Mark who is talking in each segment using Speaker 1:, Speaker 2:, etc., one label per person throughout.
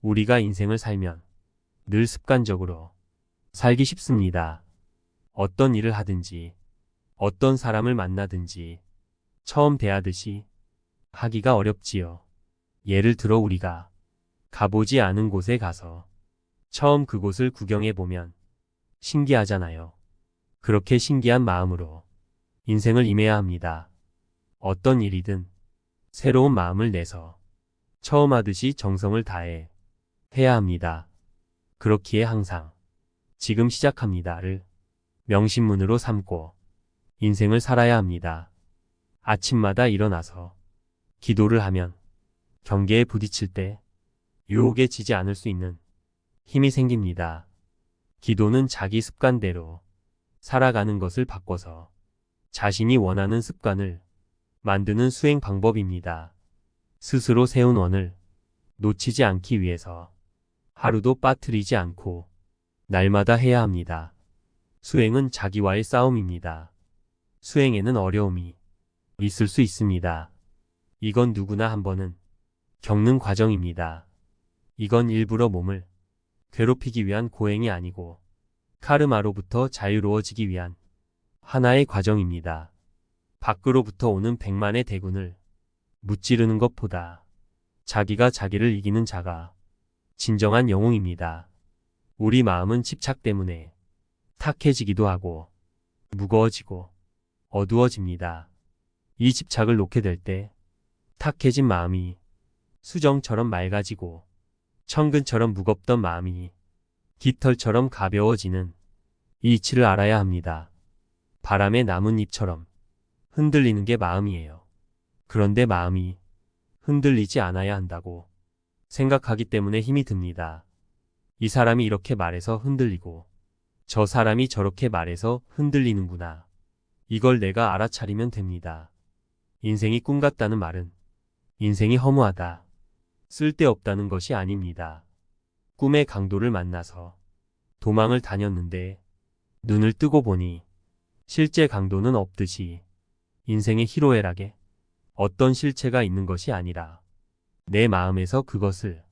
Speaker 1: 우리가 인생을 살면 늘 습관적으로 살기 쉽습니다. 어떤 일을 하든지, 어떤 사람을 만나든지 처음 대하듯이 하기가 어렵지요. 예를 들어 우리가 가보지 않은 곳에 가서 처음 그곳을 구경해 보면 신기하잖아요. 그렇게 신기한 마음으로 인생을 임해야 합니다. 어떤 일이든 새로운 마음을 내서 처음 하듯이 정성을 다해 해야 합니다. 그렇기에 항상 지금 시작합니다를 명심문으로 삼고 인생을 살아야 합니다. 아침마다 일어나서 기도를 하면 경계에 부딪힐 때 유혹에 지지 않을 수 있는 힘이 생깁니다. 기도는 자기 습관대로 살아가는 것을 바꿔서 자신이 원하는 습관을 만드는 수행 방법입니다. 스스로 세운 원을 놓치지 않기 위해서 하루도 빠뜨리지 않고 날마다 해야 합니다. 수행은 자기와의 싸움입니다. 수행에는 어려움이 있을 수 있습니다. 이건 누구나 한 번은 겪는 과정입니다. 이건 일부러 몸을 괴롭히기 위한 고행이 아니고 카르마로부터 자유로워지기 위한 하나의 과정입니다. 밖으로부터 오는 백만의 대군을 무찌르는 것보다 자기가 자기를 이기는 자가 진정한 영웅입니다. 우리 마음은 집착 때문에 탁해지기도 하고 무거워지고 어두워집니다. 이 집착을 놓게 될 때 탁해진 마음이 수정처럼 맑아지고 천근처럼 무겁던 마음이 깃털처럼 가벼워지는 이 이치를 알아야 합니다. 바람에 나뭇잎처럼 흔들리는 게 마음이에요. 그런데 마음이 흔들리지 않아야 한다고 생각하기 때문에 힘이 듭니다. 이 사람이 이렇게 말해서 흔들리고 저 사람이 저렇게 말해서 흔들리는구나. 이걸 내가 알아차리면 됩니다. 인생이 꿈 같다는 말은 인생이 허무하다, 쓸데없다는 것이 아닙니다. 꿈의 강도를 만나서 도망을 다녔는데 눈을 뜨고 보니 실제 강도는 없듯이 인생의 희로애락에 어떤 실체가 있는 것이 아니라 내 마음에서 그것을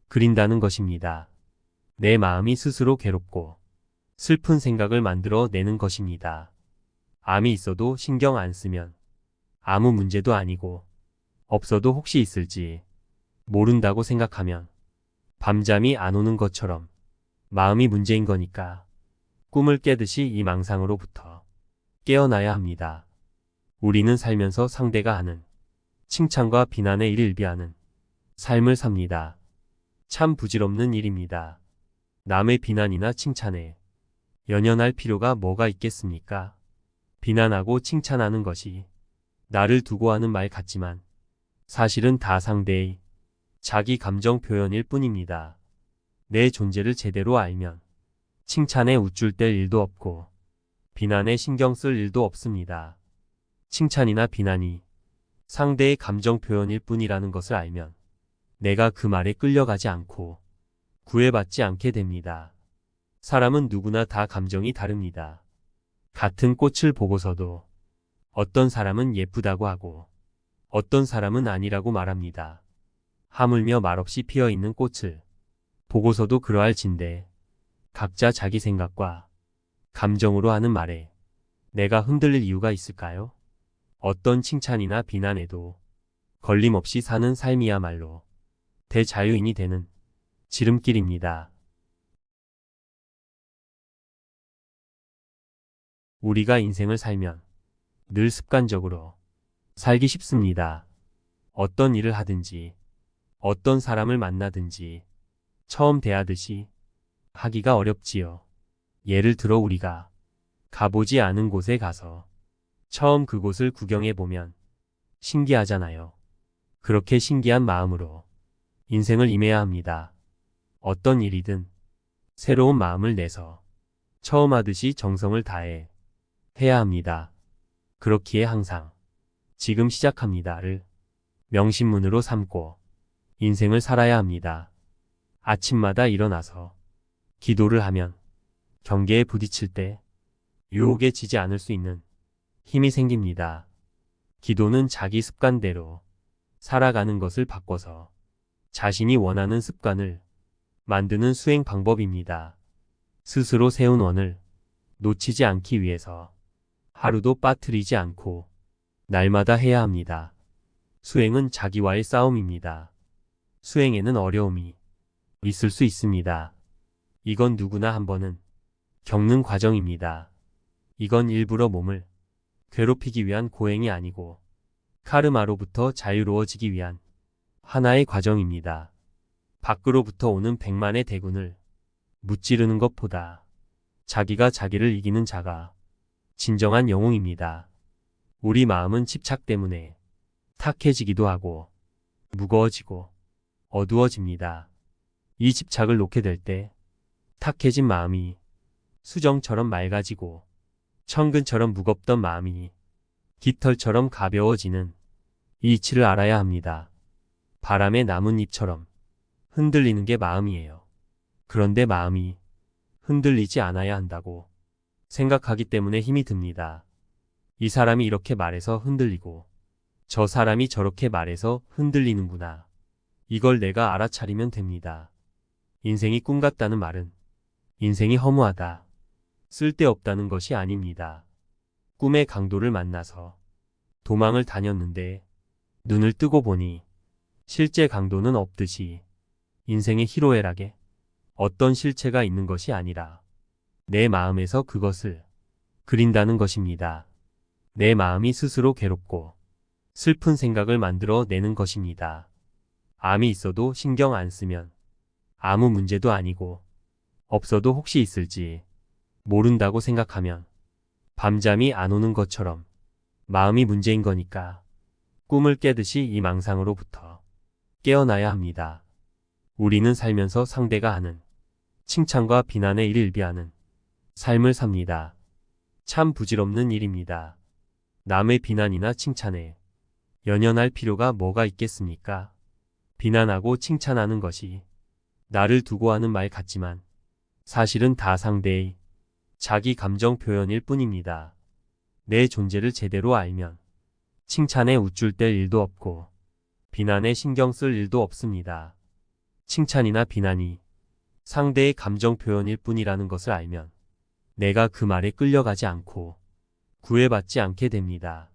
Speaker 1: 그린다는 것입니다. 내 마음이 스스로 괴롭고 슬픈 생각을 만들어 내는 것입니다. 암이 있어도 신경 안 쓰면 아무 문제도 아니고 없어도 혹시 있을지 모른다고 생각하면 밤잠이 안 오는 것처럼 마음이 문제인 거니까 꿈을 깨듯이 이 망상으로부터 깨어나야 합니다. 우리는 살면서 상대가 하는 칭찬과 비난에 일일비하는 삶을 삽니다. 참 부질없는 일입니다. 남의 비난이나 칭찬에 연연할 필요가 뭐가 있겠습니까? 비난하고 칭찬하는 것이 나를 두고 하는 말 같지만 사실은 다 상대의 자기 감정 표현일 뿐입니다. 내 존재를 제대로 알면 칭찬에 우쭐댈 일도 없고 비난에 신경 쓸 일도 없습니다. 칭찬이나 비난이 상대의 감정 표현일 뿐이라는 것을 알면 내가 그 말에 끌려가지 않고 구애받지 않게 됩니다. 사람은 누구나 다 감정이 다릅니다. 같은 꽃을 보고서도 어떤 사람은 예쁘다고 하고 어떤 사람은 아니라고 말합니다. 하물며 말없이 피어있는 꽃을 보고서도 그러할진데 각자 자기 생각과 감정으로 하는 말에 내가 흔들릴 이유가 있을까요? 어떤 칭찬이나 비난에도 걸림없이 사는 삶이야말로 대자유인이 되는 지름길입니다. 우리가 인생을 살면 늘 습관적으로 살기 쉽습니다. 어떤 일을 하든지, 어떤 사람을 만나든지 처음 대하듯이 하기가 어렵지요. 예를 들어 우리가 가보지 않은 곳에 가서 처음 그곳을 구경해 보면 신기하잖아요. 그렇게 신기한 마음으로 인생을 임해야 합니다. 어떤 일이든 새로운 마음을 내서 처음 하듯이 정성을 다해 해야 합니다. 그렇기에 항상 지금 시작합니다를 명심문으로 삼고 인생을 살아야 합니다. 아침마다 일어나서 기도를 하면 경계에 부딪힐 때 유혹에 지지 않을 수 있는 힘이 생깁니다. 기도는 자기 습관대로 살아가는 것을 바꿔서 자신이 원하는 습관을 만드는 수행 방법입니다. 스스로 세운 원을 놓치지 않기 위해서 하루도 빠뜨리지 않고 날마다 해야 합니다. 수행은 자기와의 싸움입니다. 수행에는 어려움이 있을 수 있습니다. 이건 누구나 한 번은 겪는 과정입니다. 이건 일부러 몸을 괴롭히기 위한 고행이 아니고 카르마로부터 자유로워지기 위한 하나의 과정입니다. 밖으로부터 오는 백만의 대군을 무찌르는 것보다 자기가 자기를 이기는 자가 진정한 영웅입니다. 우리 마음은 집착 때문에 탁해지기도 하고 무거워지고 어두워집니다. 이 집착을 놓게 될 때 탁해진 마음이 수정처럼 맑아지고 천근처럼 무겁던 마음이 깃털처럼 가벼워지는 이 이치를 알아야 합니다. 바람에 나뭇잎처럼 흔들리는 게 마음이에요. 그런데 마음이 흔들리지 않아야 한다고 생각하기 때문에 힘이 듭니다. 이 사람이 이렇게 말해서 흔들리고 저 사람이 저렇게 말해서 흔들리는구나. 이걸 내가 알아차리면 됩니다. 인생이 꿈 같다는 말은 인생이 허무하다, 쓸데없다는 것이 아닙니다. 꿈의 강도를 만나서 도망을 다녔는데 눈을 뜨고 보니 실제 강도는 없듯이 인생의 희로애락에 어떤 실체가 있는 것이 아니라 내 마음에서 그것을 그린다는 것입니다. 내 마음이 스스로 괴롭고 슬픈 생각을 만들어 내는 것입니다. 암이 있어도 신경 안 쓰면 아무 문제도 아니고 없어도 혹시 있을지 모른다고 생각하면 밤잠이 안 오는 것처럼 마음이 문제인 거니까 꿈을 깨듯이 이 망상으로부터 깨어나야 합니다. 우리는 살면서 상대가 하는 칭찬과 비난에 일일비하는 삶을 삽니다. 참 부질없는 일입니다. 남의 비난이나 칭찬에 연연할 필요가 뭐가 있겠습니까? 비난하고 칭찬하는 것이 나를 두고 하는 말 같지만 사실은 다 상대의 자기 감정 표현일 뿐입니다. 내 존재를 제대로 알면 칭찬에 우쭐댈 일도 없고 비난에 신경 쓸 일도 없습니다. 칭찬이나 비난이 상대의 감정 표현일 뿐이라는 것을 알면 내가 그 말에 끌려가지 않고 구애받지 않게 됩니다.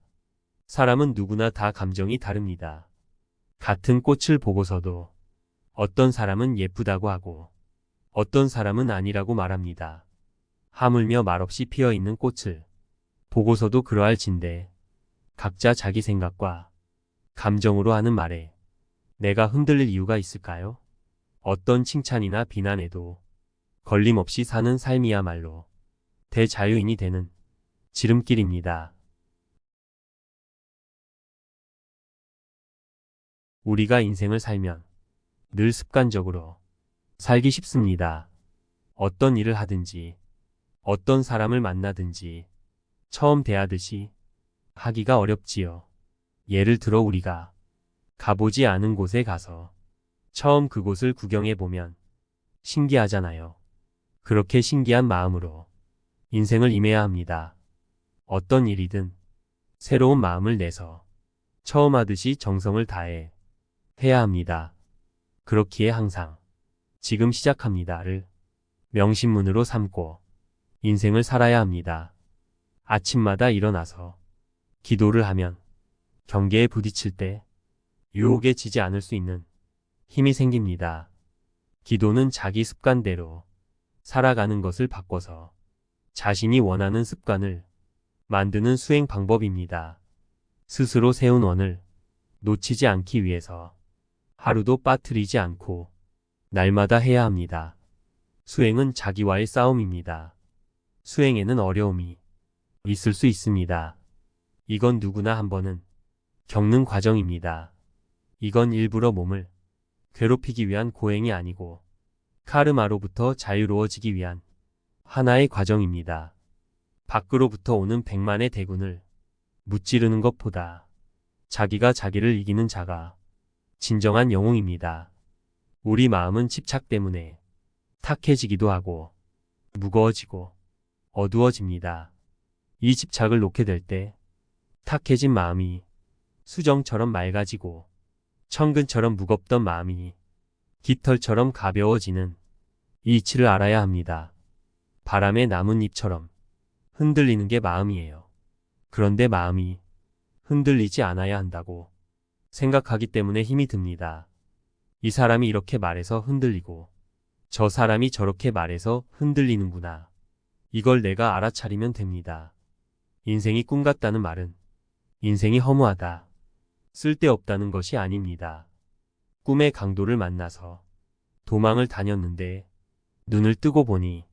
Speaker 1: 사람은 누구나 다 감정이 다릅니다. 같은 꽃을 보고서도 어떤 사람은 예쁘다고 하고 어떤 사람은 아니라고 말합니다. 하물며 말없이 피어있는 꽃을 보고서도 그러할진데 각자 자기 생각과 감정으로 하는 말에 내가 흔들릴 이유가 있을까요? 어떤 칭찬이나 비난에도 걸림없이 사는 삶이야말로 대자유인이 되는 지름길입니다. 우리가 인생을 살면 늘 습관적으로 살기 쉽습니다. 어떤 일을 하든지 어떤 사람을 만나든지 처음 대하듯이 하기가 어렵지요. 예를 들어 우리가 가보지 않은 곳에 가서 처음 그곳을 구경해 보면 신기하잖아요. 그렇게 신기한 마음으로 인생을 임해야 합니다. 어떤 일이든 새로운 마음을 내서 처음 하듯이 정성을 다해 해야 합니다. 그렇기에 항상 지금 시작합니다를 명심문으로 삼고 인생을 살아야 합니다. 아침마다 일어나서 기도를 하면 경계에 부딪힐 때 유혹에 지지 않을 수 있는 힘이 생깁니다. 기도는 자기 습관대로 살아가는 것을 바꿔서 자신이 원하는 습관을 만드는 수행 방법입니다. 스스로 세운 원을 놓치지 않기 위해서 하루도 빠뜨리지 않고 날마다 해야 합니다. 수행은 자기와의 싸움입니다. 수행에는 어려움이 있을 수 있습니다. 이건 누구나 한 번은 겪는 과정입니다. 이건 일부러 몸을 괴롭히기 위한 고행이 아니고 카르마로부터 자유로워지기 위한 하나의 과정입니다. 밖으로부터 오는 백만의 대군을 무찌르는 것보다 자기가 자기를 이기는 자가 진정한 영웅입니다. 우리 마음은 집착 때문에 탁해지기도 하고 무거워지고 어두워집니다. 이 집착을 놓게 될 때 탁해진 마음이 수정처럼 맑아지고 천근처럼 무겁던 마음이 깃털처럼 가벼워지는 이 이치를 알아야 합니다. 바람에 나뭇잎처럼 흔들리는 게 마음이에요. 그런데 마음이 흔들리지 않아야 한다고 생각하기 때문에 힘이 듭니다. 이 사람이 이렇게 말해서 흔들리고 저 사람이 저렇게 말해서 흔들리는구나. 이걸 내가 알아차리면 됩니다. 인생이 꿈 같다는 말은 인생이 허무하다, 쓸데없다는 것이 아닙니다. 꿈의 강도를 만나서 도망을 다녔는데 눈을 뜨고 보니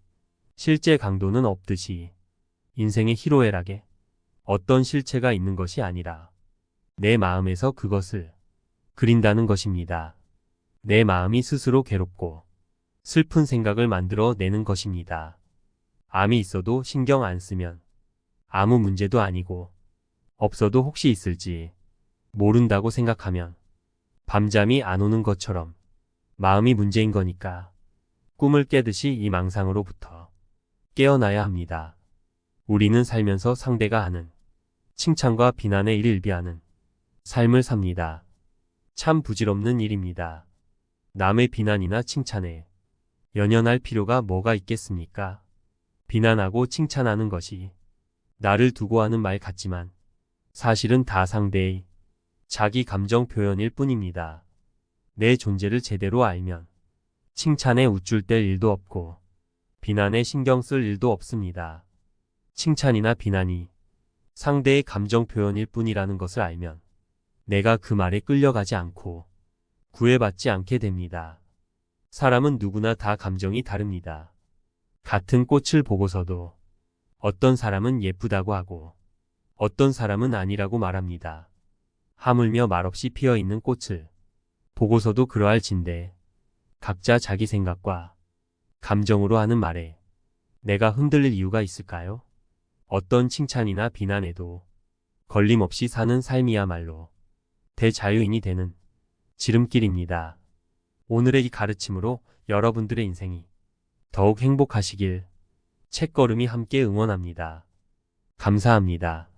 Speaker 1: 실제 강도는 없듯이 인생의 희로애락에 어떤 실체가 있는 것이 아니라 내 마음에서 그것을 그린다는 것입니다. 내 마음이 스스로 괴롭고 슬픈 생각을 만들어 내는 것입니다. 암이 있어도 신경 안 쓰면 아무 문제도 아니고 없어도 혹시 있을지 모른다고 생각하면 밤잠이 안 오는 것처럼 마음이 문제인 거니까 꿈을 깨듯이 이 망상으로부터 깨어나야 합니다. 우리는 살면서 상대가 하는 칭찬과 비난에 일일비하는 삶을 삽니다. 참 부질없는 일입니다. 남의 비난이나 칭찬에 연연할 필요가 뭐가 있겠습니까? 비난하고 칭찬하는 것이 나를 두고 하는 말 같지만 사실은 다 상대의 자기 감정 표현일 뿐입니다. 내 존재를 제대로 알면 칭찬에 우쭐댈 일도 없고 비난에 신경 쓸 일도 없습니다. 칭찬이나 비난이 상대의 감정 표현일 뿐이라는 것을 알면 내가 그 말에 끌려가지 않고 구애받지 않게 됩니다. 사람은 누구나 다 감정이 다릅니다. 같은 꽃을 보고서도 어떤 사람은 예쁘다고 하고 어떤 사람은 아니라고 말합니다. 하물며 말없이 피어있는 꽃을 보고서도 그러할 진데 각자 자기 생각과 감정으로 하는 말에 내가 흔들릴 이유가 있을까요? 어떤 칭찬이나 비난에도 걸림없이 사는 삶이야말로 대자유인이 되는 지름길입니다. 오늘의 이 가르침으로 여러분들의 인생이 더욱 행복하시길 책걸음이 함께 응원합니다. 감사합니다.